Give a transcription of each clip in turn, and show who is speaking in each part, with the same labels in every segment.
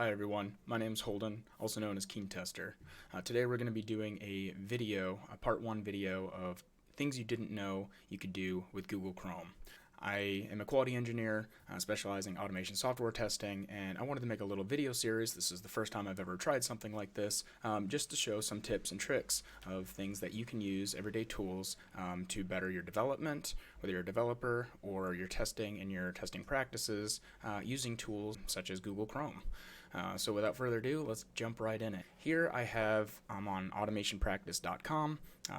Speaker 1: Hi everyone, my name is Holden, also known as Keen Tester. Today we're going to be doing a part 1 video of things you didn't know you could do with Google Chrome. I am a quality engineer specializing in automation software testing, and I wanted to make a little video series. This is the first time I've ever tried something like this, just to show some tips and tricks of things that you can use, everyday tools, to better your development, whether you're a developer or your testing and your testing practices, using tools such as Google Chrome. So without further ado, let's jump right in it. Here I'm on automationpractice.com.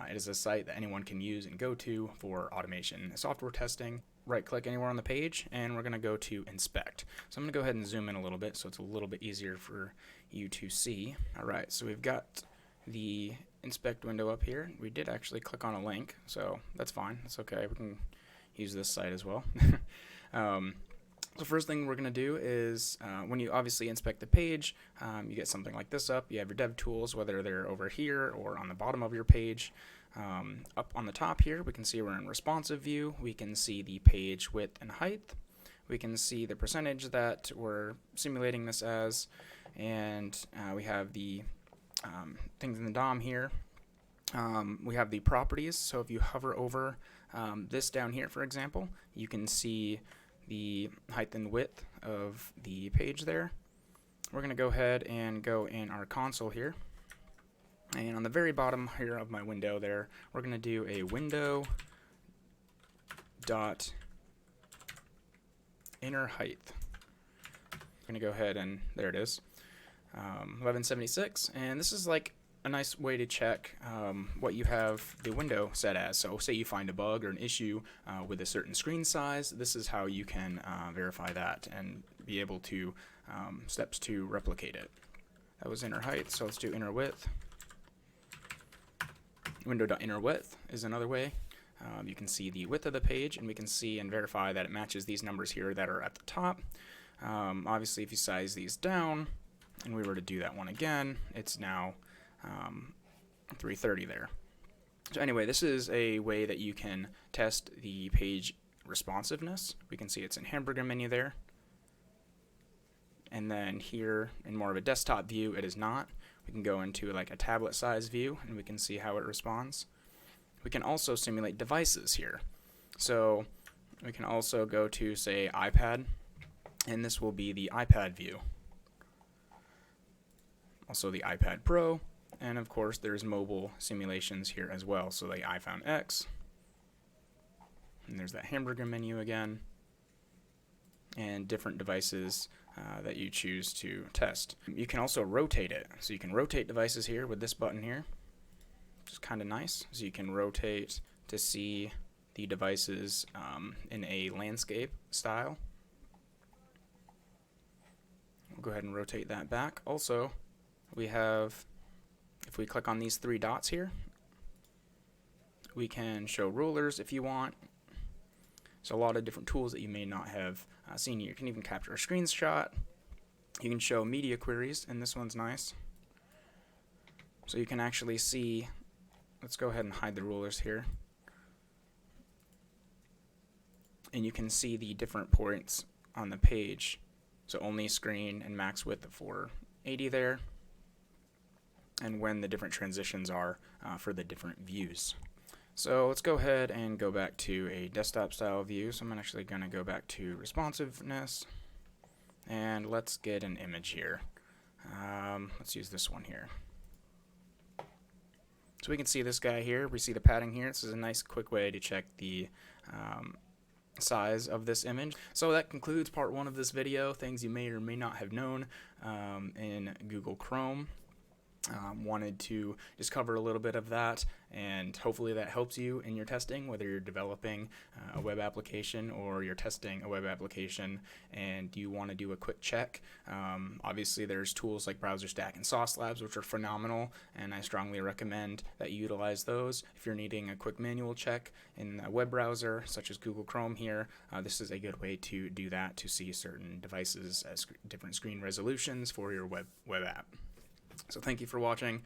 Speaker 1: It is a site that anyone can use and go to for automation software testing. Right click anywhere on the page and we're going to go to inspect. So I'm going to go ahead and zoom in a little bit so it's a little bit easier for you to see. Alright, so we've got the inspect window up here. We did actually click on a link, so that's fine. That's okay. We can use this site as well. So first thing we're going to do is when you obviously inspect the page, you get something like this up. You have your dev tools, whether they're over here or on the bottom of your page. Up on the top here, we can see we're in responsive view. We can see the page width and height. We can see the percentage that we're simulating this as, and we have the things in the DOM here. We have the properties, so if you hover over this down here, for example, you can see the height and width of the page there. We're going to go ahead and go in our console here, and on the very bottom here of my window there, we're going to do a window dot inner height. I'm going to go ahead and there it is, 1176, and this is like a nice way to check what you have the window set as. So say you find a bug or an issue with a certain screen size, this is how you can verify that and be able to steps to replicate it. That was inner height, so let's do inner width. Window.inner width is another way. You can see the width of the page, and we can see and verify that it matches these numbers here that are at the top. Obviously, if you size these down and we were to do that one again, it's now 330 there. So anyway, this is a way that you can test the page responsiveness. We can see it's in hamburger menu there. And then here in more of a desktop view, it is not. We can go into like a tablet size view and we can see how it responds. We can also simulate devices here. So we can also go to, say, iPad, and this will be the iPad view. Also the iPad Pro. And of course, there's mobile simulations here as well. So the iPhone X, and there's that hamburger menu again, and different devices that you choose to test. You can also rotate it. So you can rotate devices here with this button here, which is kind of nice. So you can rotate to see the devices in a landscape style. We'll go ahead and rotate that back. Also, we have, if we click on these three dots here, we can show rulers if you want. So a lot of different tools that you may not have seen. You can even capture a screenshot. You can show media queries, and this one's nice. So you can actually see, let's go ahead and hide the rulers here. And you can see the different points on the page. So only screen and max width of 480 there, and when the different transitions are for the different views. So let's go ahead and go back to a desktop style view. So I'm actually going to go back to responsiveness, and let's get an image here. Let's use this one here. So we can see this guy here. We see the padding here. This is a nice quick way to check the size of this image. So that concludes part 1 of this video, things you may or may not have known in Google Chrome. Wanted to just cover a little bit of that, and hopefully that helps you in your testing, whether you're developing a web application or you're testing a web application and you want to do a quick check. Obviously there's tools like BrowserStack and Sauce Labs, which are phenomenal, and I strongly recommend that you utilize those. If you're needing a quick manual check in a web browser such as Google Chrome here, this is a good way to do that, to see certain devices as different screen resolutions for your web app. So thank you for watching.